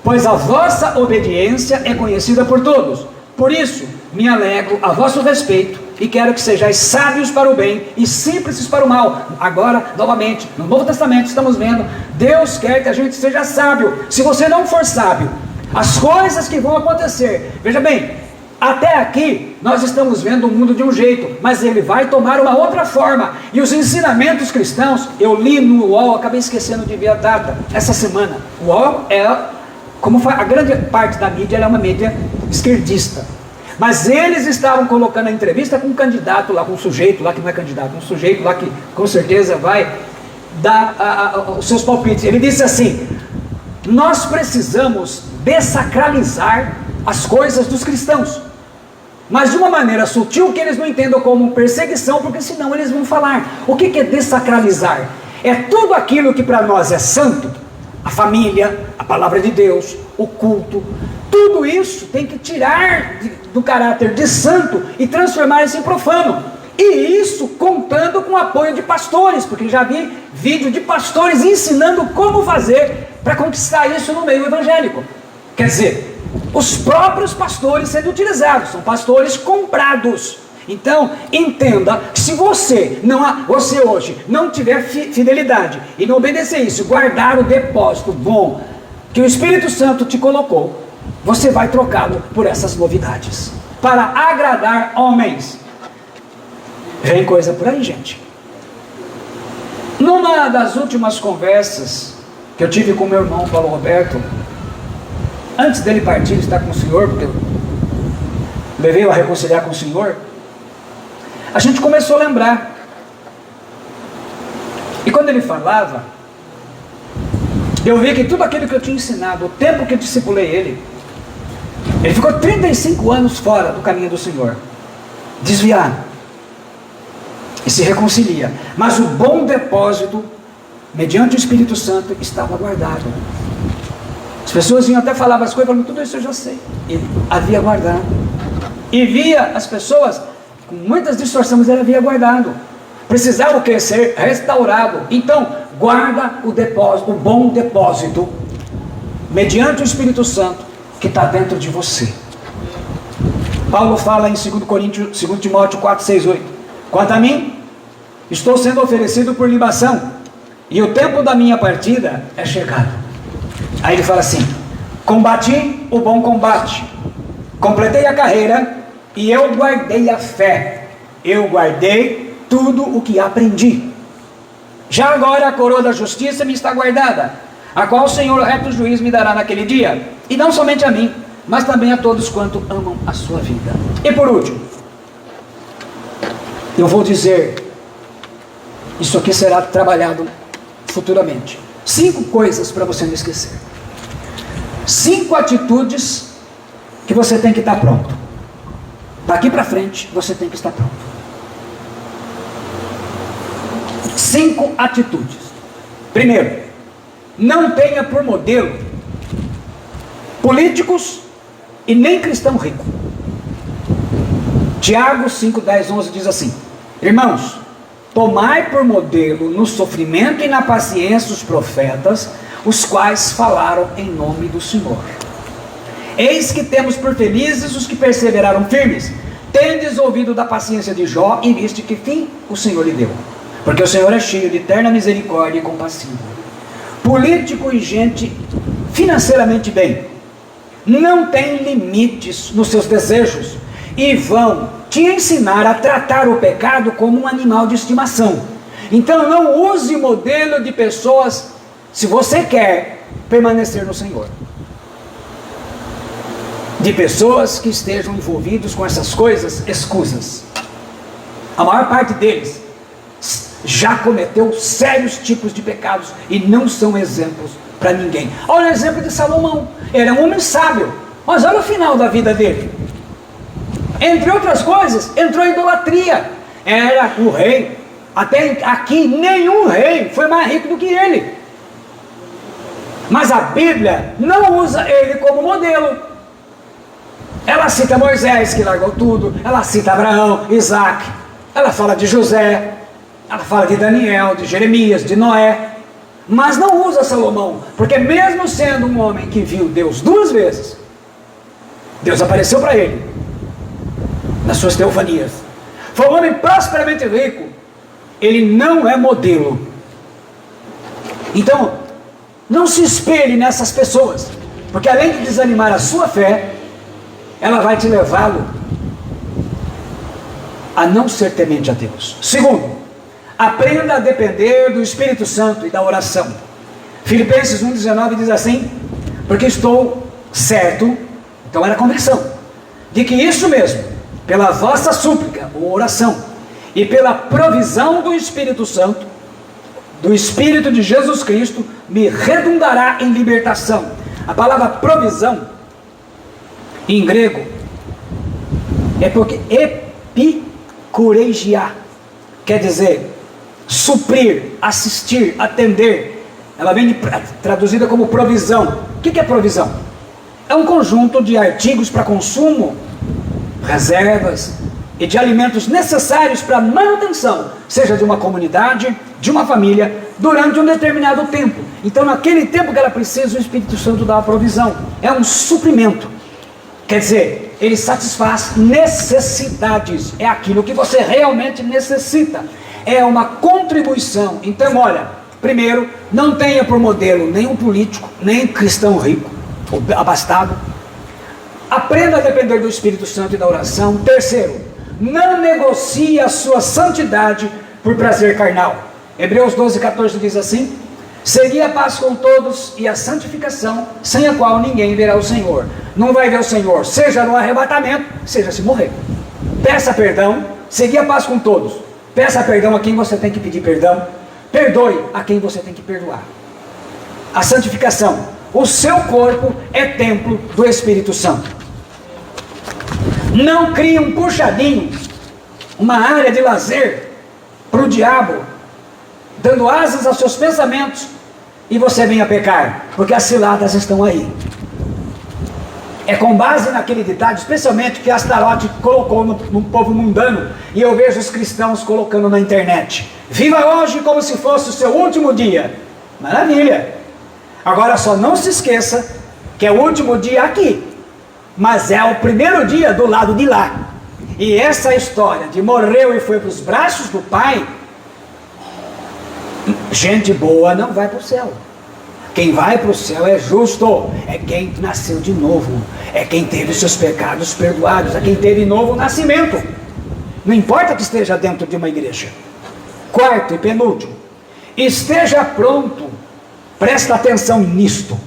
Pois a vossa obediência é conhecida por todos. Por isso, me alegro a vosso respeito e quero que sejais sábios para o bem e simples para o mal. Agora, novamente, no Novo Testamento estamos vendo, Deus quer que a gente seja sábio. Se você não for sábio, as coisas que vão acontecer, veja bem, até aqui nós estamos vendo o mundo de um jeito, mas ele vai tomar uma outra forma. E os ensinamentos cristãos, eu li no UOL, acabei esquecendo de ver a data, essa semana. O UOL a grande parte da mídia, ela é uma mídia esquerdista. Mas eles estavam colocando a entrevista com um candidato lá, com um sujeito lá que não é candidato, um sujeito lá que com certeza vai dar os seus palpites. Ele disse assim: nós precisamos dessacralizar as coisas dos cristãos, mas de uma maneira sutil, que eles não entendam como perseguição, porque senão eles vão falar. O que é dessacralizar? É tudo aquilo que para nós é santo, a família, a palavra de Deus, o culto, tudo isso tem que tirar do caráter de santo e transformar isso em profano. E isso contando com o apoio de pastores, porque já vi vídeo de pastores ensinando como fazer para conquistar isso no meio evangélico. Quer dizer, os próprios pastores sendo utilizados, são pastores comprados. Então, entenda que se você hoje não tiver fidelidade e não obedecer isso, guardar o depósito bom que o Espírito Santo te colocou, você vai trocá-lo por essas novidades, para agradar homens. Vem coisa por aí, gente. Numa das últimas conversas que eu tive com meu irmão Paulo Roberto, antes dele partir, estar com o Senhor, porque eu levei-o a reconciliar com o Senhor, a gente começou a lembrar. E quando ele falava, eu vi que tudo aquilo que eu tinha ensinado, o tempo que eu discipulei ele ficou 35 anos fora do caminho do Senhor, desviado, e se reconcilia. Mas o bom depósito, mediante o Espírito Santo, estava guardado. As pessoas vinham até falar as coisas, falando: tudo isso eu já sei. Ele havia guardado. E via as pessoas com muitas distorções, ele havia guardado. Precisava o que? Ser restaurado. Então, guarda o depósito, o bom depósito, mediante o Espírito Santo que está dentro de você. Paulo fala em 2 Timóteo 4, 6, 8: quanto a mim, estou sendo oferecido por libação, e o tempo da minha partida é chegado. Aí ele fala assim: combati o bom combate, completei a carreira, e eu guardei a fé. Eu guardei tudo o que aprendi. Já agora a coroa da justiça me está guardada, a qual o Senhor, o reto juiz, me dará naquele dia, e não somente a mim, mas também a todos quanto amam a sua vida. E por último, eu vou dizer, isso aqui será trabalhado futuramente, 5 coisas para você não esquecer, 5 atitudes que você tem que estar pronto. Daqui para frente você tem que estar pronto. 5 atitudes. Primeiro, não tenha por modelo políticos e nem cristão rico. Tiago 5, 10, 11 diz assim: irmãos, tomai por modelo no sofrimento e na paciência os profetas, os quais falaram em nome do Senhor. Eis que temos por felizes os que perseveraram firmes. Tendes ouvido da paciência de Jó, e viste que fim o Senhor lhe deu. Porque o Senhor é cheio de eterna misericórdia e compassivo. Político e gente financeiramente bem, não tem limites nos seus desejos, e vão te ensinar a tratar o pecado como um animal de estimação. Então não use modelo de pessoas, se você quer permanecer no Senhor, de pessoas que estejam envolvidos com essas coisas escusas. A maior parte deles já cometeu sérios tipos de pecados e não são exemplos para ninguém. Olha o exemplo de Salomão. Ele é um homem sábio, mas olha o final da vida dele. Entre outras coisas, entrou em idolatria. Era o rei. Até aqui nenhum rei foi mais rico do que ele. Mas a Bíblia não usa ele como modelo. Ela cita Moisés, que largou tudo. Ela cita Abraão, Isaac. Ela fala de José. Ela fala de Daniel, de Jeremias, de Noé. Mas não usa Salomão. Porque mesmo sendo um homem que viu Deus 2 vezes, Deus apareceu para ele. nas suas teofanias. Foi um homem prosperamente rico. Ele não é modelo. Então, não se espelhe nessas pessoas, porque além de desanimar a sua fé, ela vai te levá-lo a não ser temente a Deus. Segundo, aprenda a depender do Espírito Santo e da oração. Filipenses 1,19 diz assim: porque estou certo, então era convicção, de que isso mesmo, pela vossa súplica ou oração, e pela provisão do Espírito Santo, do Espírito de Jesus Cristo, me redundará em libertação. A palavra provisão, em grego, é porque epikureigia, quer dizer, suprir, assistir, atender. Ela vem traduzida como provisão. O que é provisão? É um conjunto de artigos para consumo, reservas e de alimentos necessários para a manutenção, seja de uma comunidade, de uma família, durante um determinado tempo. Então, naquele tempo que ela precisa, o Espírito Santo dá a provisão. É um suprimento. Quer dizer, ele satisfaz necessidades. É aquilo que você realmente necessita. É uma contribuição. Então, olha, primeiro, não tenha por modelo nenhum político, nem cristão rico ou abastado. Aprenda a depender do Espírito Santo e da oração. Terceiro, não negocie a sua santidade por prazer carnal. Hebreus 12,14 diz assim: segui a paz com todos e a santificação, sem a qual ninguém verá o Senhor. Não vai ver o Senhor, seja no arrebatamento, seja se morrer. Peça perdão, segui a paz com todos. Peça perdão a quem você tem que pedir perdão. Perdoe a quem você tem que perdoar. A santificação. O seu corpo é templo do Espírito Santo. Não crie um puxadinho, uma área de lazer para o diabo, dando asas aos seus pensamentos, e você venha pecar, porque as ciladas estão aí. É com base naquele ditado, especialmente que Astarote colocou no povo mundano, e eu vejo os cristãos colocando na internet: viva hoje como se fosse o seu último dia. Maravilha! Agora só não se esqueça que é o último dia aqui, mas é o primeiro dia do lado de lá. E essa história de morreu e foi para os braços do Pai, gente boa não vai para o céu. Quem vai para o céu é justo, é quem nasceu de novo, é quem teve os seus pecados perdoados, é quem teve novo nascimento. Não importa que esteja dentro de uma igreja. Quarto e penúltimo, esteja pronto. Presta atenção nisto,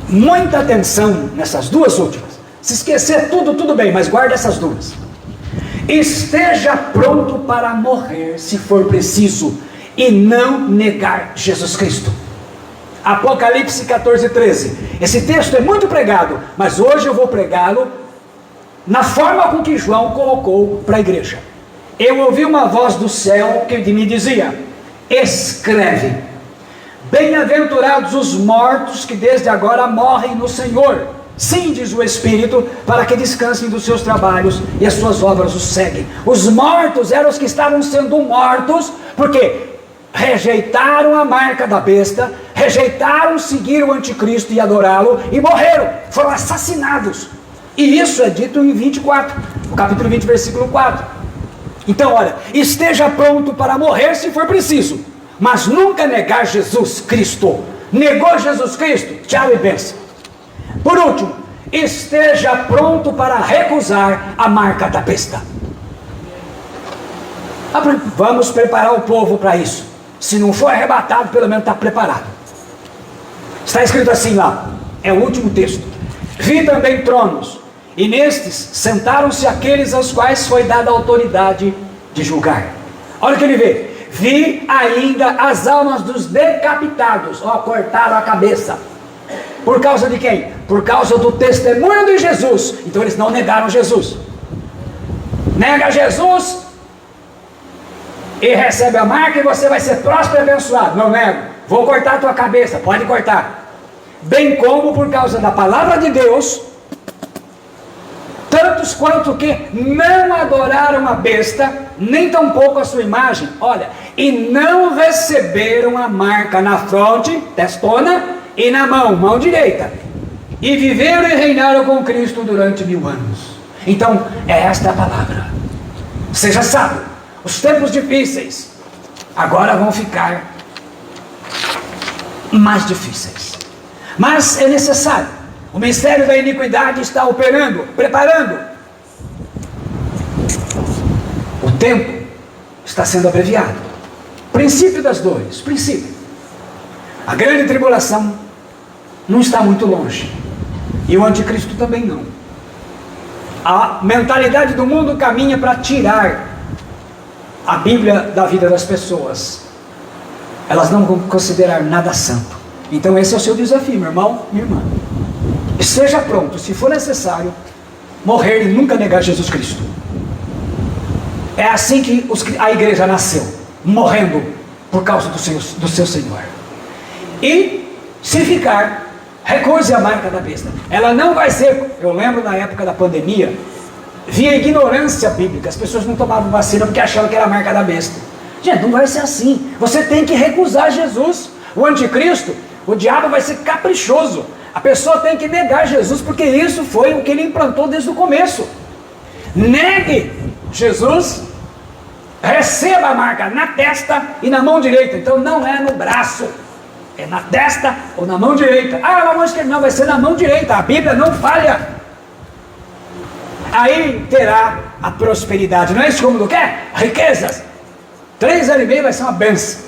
muita atenção nessas duas últimas. Se esquecer tudo bem, mas guarda essas duas. Esteja pronto para morrer se for preciso, e não negar Jesus Cristo. Apocalipse 14:13. Esse texto é muito pregado, mas hoje eu vou pregá-lo na forma com que João colocou para a igreja. Eu ouvi uma voz do céu que me dizia: escreve, bem-aventurados os mortos que desde agora morrem no Senhor. Sim, diz o Espírito, para que descansem dos seus trabalhos e as suas obras os seguem. Os mortos eram os que estavam sendo mortos, porque rejeitaram a marca da besta, rejeitaram seguir o anticristo e adorá-lo, e morreram, foram assassinados. E isso é dito em 24, no capítulo 20, versículo 4. Então olha, esteja pronto para morrer se for preciso, mas nunca negar Jesus Cristo. Negou Jesus Cristo, tchau e benção. Por último, esteja pronto para recusar a marca da besta. Vamos preparar o povo para isso. Se não for arrebatado, pelo menos está preparado. Está escrito assim lá, é o último texto: vi também tronos, e nestes sentaram-se aqueles aos quais foi dada a autoridade de julgar. Olha o que ele vê: vi ainda as almas dos decapitados, cortaram a cabeça. Por causa de quem? Por causa do testemunho de Jesus. Então eles não negaram Jesus. Nega Jesus e recebe a marca, e você vai ser próspero e abençoado. Não nego, vou cortar a tua cabeça, pode cortar. Bem como por causa da palavra de Deus, tantos quanto que não adoraram a besta, nem tampouco a sua imagem, olha, e não receberam a marca na fronte, testona, e na mão direita, e viveram e reinaram com Cristo durante 1000 anos. Então, é esta a palavra. Seja sábio. Os tempos difíceis agora vão ficar mais difíceis. Mas é necessário. O mistério da iniquidade está operando, preparando. O tempo está sendo abreviado. Princípio das dores. Princípio. A grande tribulação não está muito longe. E o anticristo também não. A mentalidade do mundo caminha para tirar a Bíblia da vida das pessoas. Elas não vão considerar nada santo. Então esse é o seu desafio, meu irmão, minha irmã. Esteja pronto, se for necessário, morrer e nunca negar Jesus Cristo. É assim que a igreja nasceu, morrendo por causa do seu Senhor. E se ficar, recuse a marca da besta. Ela não vai ser, eu lembro na época da pandemia, via ignorância bíblica, as pessoas não tomavam vacina porque achavam que era a marca da besta. Gente, não vai ser assim. Você tem que recusar Jesus. O anticristo, o diabo vai ser caprichoso. A pessoa tem que negar Jesus, porque isso foi o que ele implantou desde o começo. Negue Jesus, receba a marca na testa e na mão direita. Então não é no braço, é na testa ou na mão direita. Ah, na mão esquerda, não, vai ser na mão direita. A Bíblia não falha. Aí terá a prosperidade. Não é isso que o mundo quer? Riquezas. 3 anos e meio vai ser uma benção.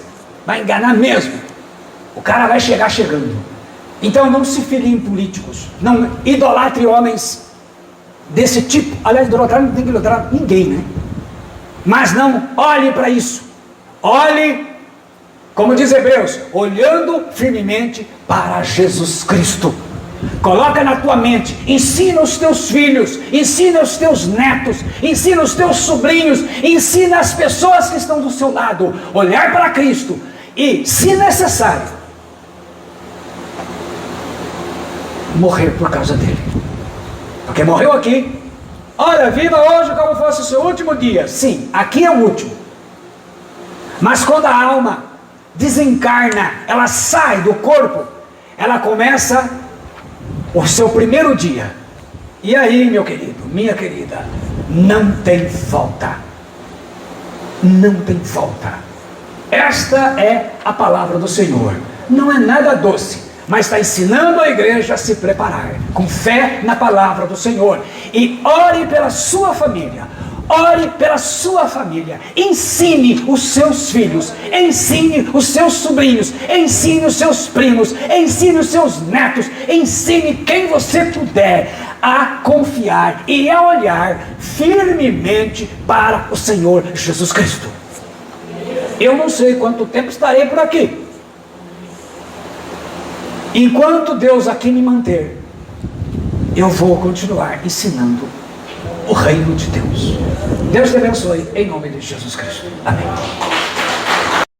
Vai enganar mesmo. O cara vai chegar chegando. Então não se filie em políticos. Não idolatre homens desse tipo. Aliás, idolatrar não tem que idolatrar ninguém, né? Mas não olhe para isso. Olhe, como diz Hebreus, olhando firmemente para Jesus Cristo. Coloca na tua mente, ensina os teus filhos, ensina os teus netos, ensina os teus sobrinhos, ensina as pessoas que estão do seu lado, olhar para Cristo e, se necessário, morrer por causa dele. Porque morreu aqui. Olha, viva hoje como fosse o seu último dia. Sim, aqui é o último. Mas quando a alma desencarna, ela sai do corpo, ela começa o seu primeiro dia. E aí, meu querido, minha querida, não tem volta. Não tem volta. Esta é a palavra do Senhor. Não é nada doce, mas está ensinando a igreja a se preparar, com fé na palavra do Senhor. E ore pela sua família. Ore pela sua família. Ensine os seus filhos. Ensine os seus sobrinhos. Ensine os seus primos. Ensine os seus netos. Ensine quem você puder a confiar e a olhar firmemente para o Senhor Jesus Cristo. Eu não sei quanto tempo estarei por aqui. Enquanto Deus aqui me manter, eu vou continuar ensinando o reino de Deus. Deus te abençoe, em nome de Jesus Cristo. Amém.